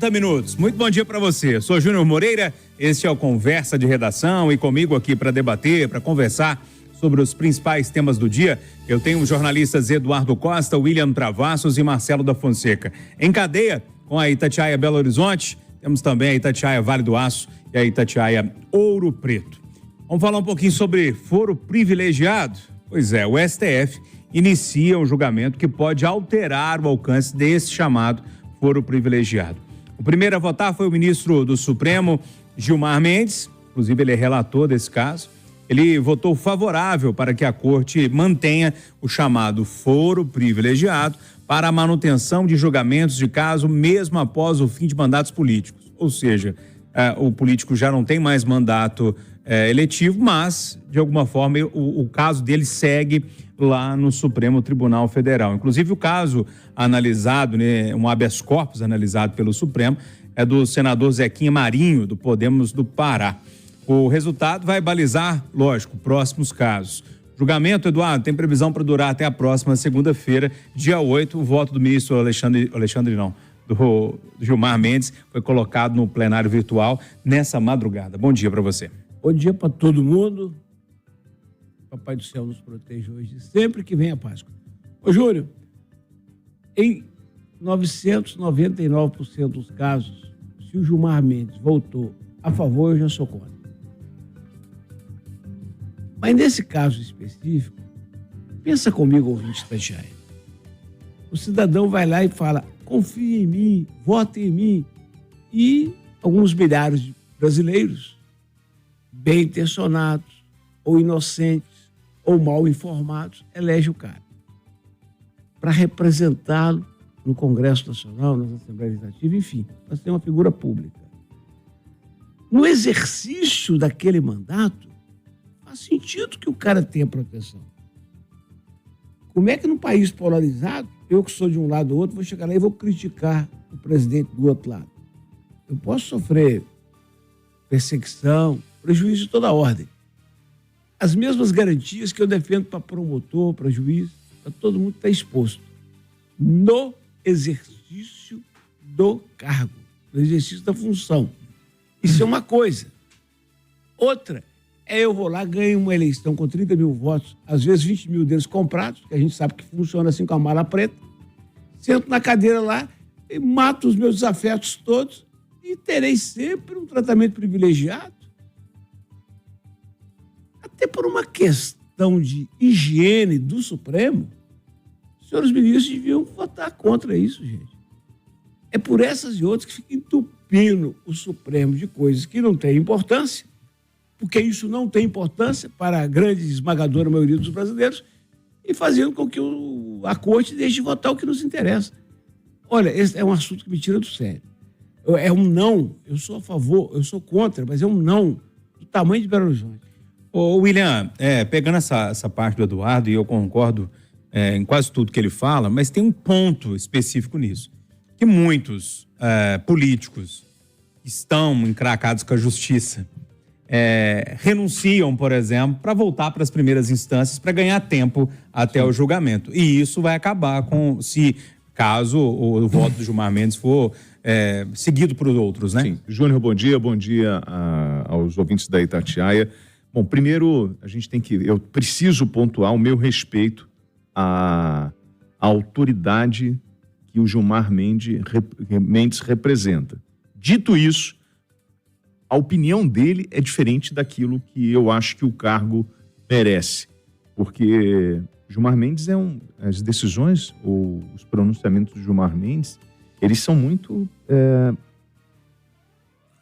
30 minutos. Muito bom dia para você. Sou Júnior Moreira, este é o Conversa de Redação e comigo aqui para debater, para conversar sobre os principais temas do dia, eu tenho os jornalistas Eduardo Costa, William Travassos e Marcelo da Fonseca. Em cadeia com a Itatiaia Belo Horizonte, temos também a Itatiaia Vale do Aço e a Itatiaia Ouro Preto. Vamos falar um pouquinho sobre foro privilegiado? Pois é, o STF inicia um julgamento que pode alterar o alcance desse chamado foro privilegiado. O primeiro a votar foi o ministro do Supremo, Gilmar Mendes, inclusive ele é relator desse caso. Ele votou favorável para que a corte mantenha o chamado foro privilegiado para a manutenção de julgamentos de caso mesmo após o fim de mandatos políticos. Ou seja, o político já não tem mais mandato eletivo, mas, de alguma forma, o caso dele segue lá no Supremo Tribunal Federal. Inclusive, o caso analisado, né, um habeas corpus analisado pelo Supremo, é do senador Zequinha Marinho, do Podemos do Pará. O resultado vai balizar, lógico, próximos casos. Julgamento, Eduardo, tem previsão para durar até a próxima segunda-feira, dia 8. O voto do ministro do Gilmar Mendes foi colocado no plenário virtual nessa madrugada. Bom dia para você. Bom dia para todo mundo. Papai do Céu nos proteja hoje, sempre que vem a Páscoa. Ô, Júlio, em 999% dos casos, se o Gilmar Mendes votou a favor, eu já sou contra. Mas nesse caso específico, pensa comigo, ouvinte Itatiaia. O cidadão vai lá e fala, confia em mim, vota em mim. E alguns milhares de brasileiros, bem intencionados, ou inocentes, ou mal informados, elege o cara para representá-lo no Congresso Nacional, nas Assembleias Legislativas, enfim, para ser uma figura pública. No exercício daquele mandato, faz sentido que o cara tenha proteção. Como é que num país polarizado, eu que sou de um lado ou outro, vou chegar lá e vou criticar o presidente do outro lado? Eu posso sofrer perseguição, prejuízo de toda a ordem. As mesmas garantias que eu defendo para promotor, para juiz, para todo mundo que está exposto. No exercício do cargo, no exercício da função. Isso é uma coisa. Outra eu vou lá, ganho uma eleição com 30 mil votos, às vezes 20 mil deles comprados, que a gente sabe que funciona assim com a mala preta, sento na cadeira lá e mato os meus desafetos todos e terei sempre um tratamento privilegiado. Até por uma questão de higiene do Supremo, os senhores ministros deviam votar contra isso, gente. É por essas e outras que fica entupindo o Supremo de coisas que não têm importância, porque isso não tem importância para a grande esmagadora maioria dos brasileiros, e fazendo com que a corte deixe de votar o que nos interessa. Olha, esse é um assunto que me tira do sério. É um não, eu sou a favor, eu sou contra, mas é um não do tamanho de Belo Horizonte. Ô William, pegando essa parte do Eduardo, e eu concordo em quase tudo que ele fala, mas tem um ponto específico nisso, que muitos políticos estão encracados com a justiça, renunciam, por exemplo, para voltar para as primeiras instâncias para ganhar tempo até o julgamento. E isso vai acabar caso o voto do Gilmar Mendes for seguido por outros, né? Sim. Júnior, bom dia aos ouvintes da Itatiaia. Bom, primeiro eu preciso pontuar o meu respeito à autoridade que o Gilmar Mendes representa. Dito isso, a opinião dele é diferente daquilo que eu acho que o cargo merece, porque Gilmar Mendes as decisões ou os pronunciamentos do Gilmar Mendes, eles são muito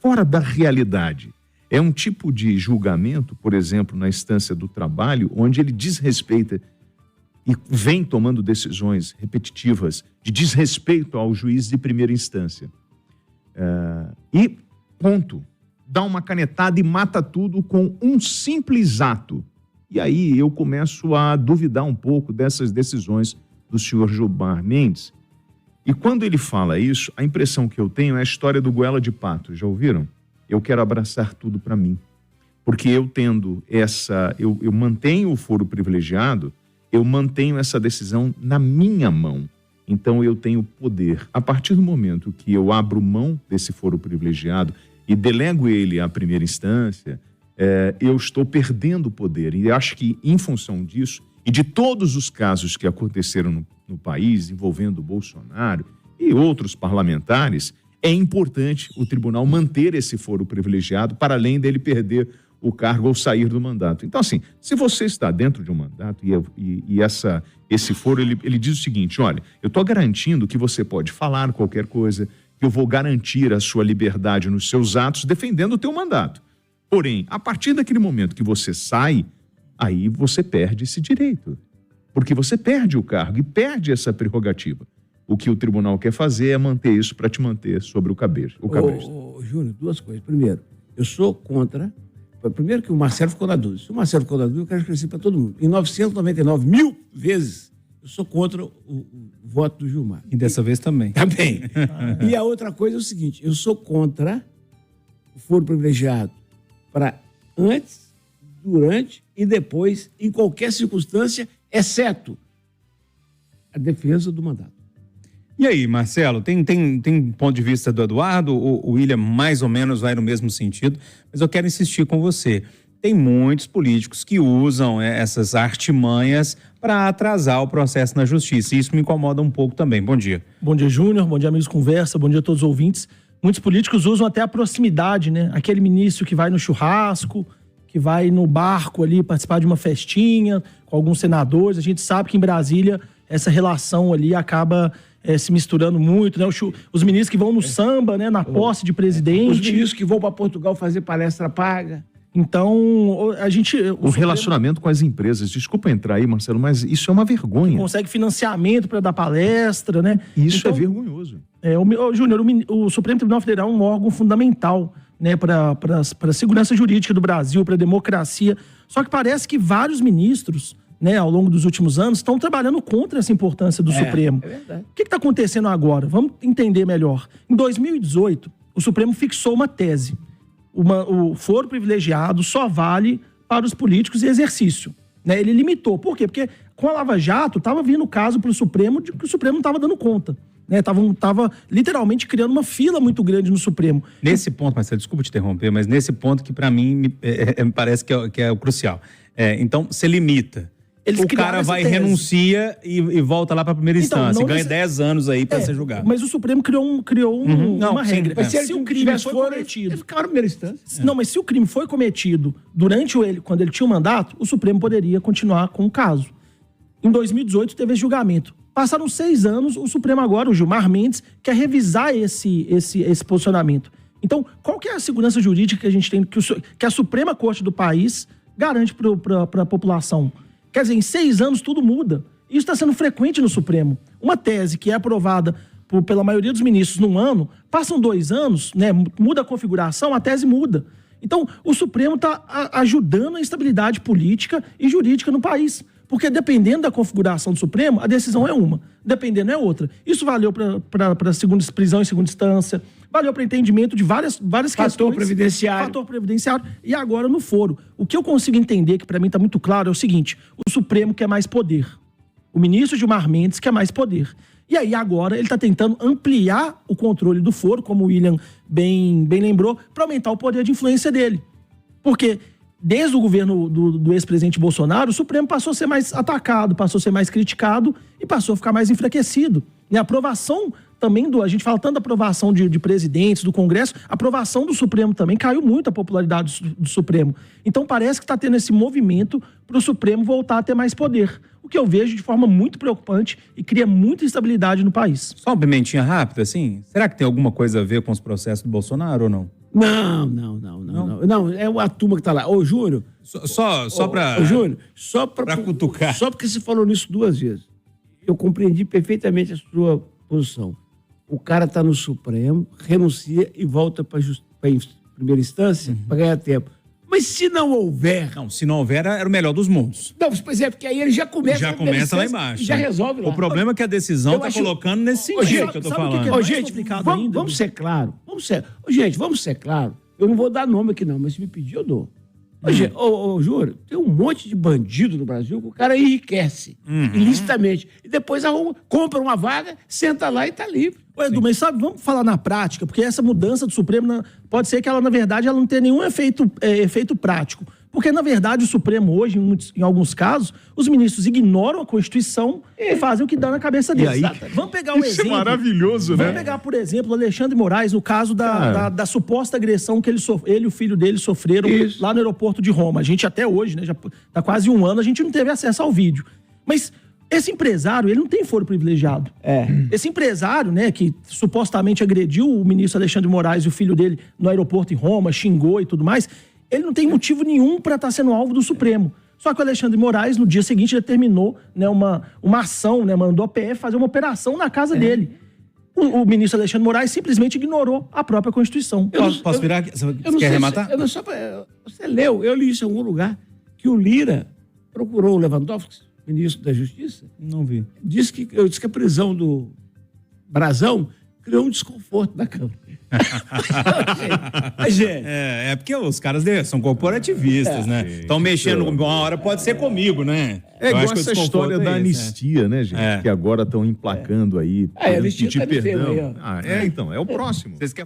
fora da realidade. É um tipo de julgamento, por exemplo, na instância do trabalho, onde ele desrespeita e vem tomando decisões repetitivas de desrespeito ao juiz de primeira instância. E ponto. Dá uma canetada e mata tudo com um simples ato. E aí eu começo a duvidar um pouco dessas decisões do senhor Gilmar Mendes. E quando ele fala isso, a impressão que eu tenho é a história do goela de pato. Já ouviram? Eu quero abraçar tudo para mim. Porque eu mantenho o foro privilegiado, eu mantenho essa decisão na minha mão. então eu tenho poder. A partir do momento que eu abro mão desse foro privilegiado e delego ele à primeira instância, eu estou perdendo o poder. E acho que, em função disso, e de todos os casos que aconteceram no país, envolvendo o Bolsonaro e outros parlamentares, é importante o tribunal manter esse foro privilegiado para além dele perder o cargo ou sair do mandato. Então, assim, se você está dentro de um mandato e esse foro, ele diz o seguinte, olha, eu estou garantindo que você pode falar qualquer coisa, que eu vou garantir a sua liberdade nos seus atos, defendendo o teu mandato. Porém, a partir daquele momento que você sai, aí você perde esse direito. Porque você perde o cargo e perde essa prerrogativa. O que o tribunal quer fazer é manter isso para te manter sobre o cabresto. Júnior, duas coisas. Primeiro, eu sou contra... Primeiro que o Marcelo ficou na dúvida. Se o Marcelo ficou na dúvida, eu quero esclarecer para todo mundo. Em 999 mil vezes, eu sou contra o voto do Gilmar. E dessa vez também. Também. E a outra coisa é o seguinte, eu sou contra o foro privilegiado para antes, durante e depois, em qualquer circunstância, exceto a defesa do mandato. E aí, Marcelo, tem ponto de vista do Eduardo? O William mais ou menos vai no mesmo sentido, mas eu quero insistir com você. Tem muitos políticos que usam essas artimanhas para atrasar o processo na justiça, e isso me incomoda um pouco também. Bom dia. Bom dia, Júnior. Bom dia, amigos Conversa. Bom dia a todos os ouvintes. Muitos políticos usam até a proximidade, né? Aquele ministro que vai no churrasco, que vai no barco ali participar de uma festinha com alguns senadores. A gente sabe que em Brasília essa relação ali acaba se misturando muito, né? Os ministros que vão no samba, né? Na posse de presidente. Os ministros que vão para Portugal fazer palestra paga. Então, a gente... O relacionamento com as empresas, desculpa entrar aí, Marcelo, mas isso é uma vergonha. Consegue financiamento para dar palestra, né? Isso então, é vergonhoso. Júnior, o Supremo Tribunal Federal é um órgão fundamental, né, para a segurança jurídica do Brasil, para a democracia. Só que parece que vários ministros, né, ao longo dos últimos anos, estão trabalhando contra essa importância do Supremo. É verdade. O que está acontecendo agora? Vamos entender melhor. Em 2018, o Supremo fixou uma tese. O foro privilegiado só vale para os políticos em exercício. Né? Ele limitou. Por quê? Porque com a Lava Jato estava vindo o caso para o Supremo de que o Supremo não estava dando conta. Né? Tava literalmente criando uma fila muito grande no Supremo. Nesse ponto, Marcelo, desculpa te interromper, mas nesse ponto que para mim me parece que é o crucial. Então, você limita. O cara vai, renuncia e volta lá para a primeira instância. Ganha 10 anos aí para ser julgado. Mas o Supremo criou uma regra. Mas se o crime foi cometido... Ele ficava na primeira instância. Não, mas se o crime foi cometido quando ele tinha o mandato, o Supremo poderia continuar com o caso. Em 2018 teve esse julgamento. Passaram 6 anos, o Supremo agora, o Gilmar Mendes, quer revisar esse posicionamento. Então, qual que é a segurança jurídica que a gente tem, que a Suprema Corte do país garante para a população? Quer dizer, em 6 anos tudo muda. Isso está sendo frequente no Supremo. Uma tese que é aprovada pela maioria dos ministros num ano, passam 2 anos, né, muda a configuração, a tese muda. Então, o Supremo está ajudando a instabilidade política e jurídica no país. Porque dependendo da configuração do Supremo, a decisão é uma, dependendo é outra. Isso valeu para prisão em segunda instância, valeu para entendimento de várias questões. Fator previdenciário. E agora no foro. O que eu consigo entender, que para mim está muito claro, é o seguinte: o Supremo quer mais poder. O ministro Gilmar Mendes quer mais poder. E aí agora ele está tentando ampliar o controle do foro, como o William bem lembrou, para aumentar o poder de influência dele. Porque desde o governo do ex-presidente Bolsonaro, o Supremo passou a ser mais atacado, passou a ser mais criticado e passou a ficar mais enfraquecido. E a aprovação também a gente fala tanto da aprovação de presidentes, do Congresso, a aprovação do Supremo também caiu muito a popularidade do Supremo. Então parece que está tendo esse movimento para o Supremo voltar a ter mais poder. O que eu vejo de forma muito preocupante e cria muita instabilidade no país. Só uma pimentinha rápida, assim? Será que tem alguma coisa a ver com os processos do Bolsonaro ou não? Não, é a turma que tá lá. Ô, Júnior... Só pra... Ô, Júnior, só pra cutucar. Só porque você falou nisso 2 vezes. Eu compreendi perfeitamente a sua posição. O cara tá no Supremo, renuncia e volta pra primeira instância para ganhar tempo. Mas se não houver... Não, se não houver, era o melhor dos mundos. Não, pois é, porque aí ele já começa lá embaixo. E já resolve lá. O problema é que a decisão está colocando nesse sentido que eu tô falando. Gente, vamos ser claro. Vamos ser claro. Eu não vou dar nome aqui não, mas se me pedir, eu dou. Júlio, tem um monte de bandido no Brasil que o cara enriquece ilicitamente. E depois compra uma vaga, senta lá e tá livre. Ô, Edu, mas sabe, vamos falar na prática, porque essa mudança do Supremo pode ser que ela, na verdade, ela não tenha nenhum efeito prático. Porque, na verdade, o Supremo hoje, em alguns casos, os ministros ignoram a Constituição e fazem o que dá na cabeça deles. Vamos pegar um Isso exemplo. é maravilhoso, né? Vamos pegar, por exemplo, o Alexandre de Moraes, no caso da suposta agressão que ele e o filho dele sofreram lá no aeroporto de Roma. A gente até hoje, né, já tá quase um ano, a gente não teve acesso ao vídeo. Mas esse empresário, ele não tem foro privilegiado. Esse empresário, né, que supostamente agrediu o ministro Alexandre de Moraes e o filho dele no aeroporto em Roma, xingou e tudo mais, ele não tem motivo nenhum para estar sendo alvo do Supremo. Só que o Alexandre de Moraes, no dia seguinte, determinou, né, uma ação, né, mandou a PF fazer uma operação na casa dele. O ministro Alexandre de Moraes simplesmente ignorou a própria Constituição. Posso virar aqui? Você quer arrematar? Você leu, eu li isso em algum lugar, que o Lira procurou o Lewandowski, ministro da Justiça. Não vi. Disse que a prisão do Brazão criou um desconforto na Câmara. Porque os caras são corporativistas, né? Estão mexendo, uma hora pode ser comigo, né? É igual essa história da anistia, né, gente? Que agora estão emplacando aí, a anistia pedir tá no perdão. ferro aí, ó. Então, é o próximo. Vocês querem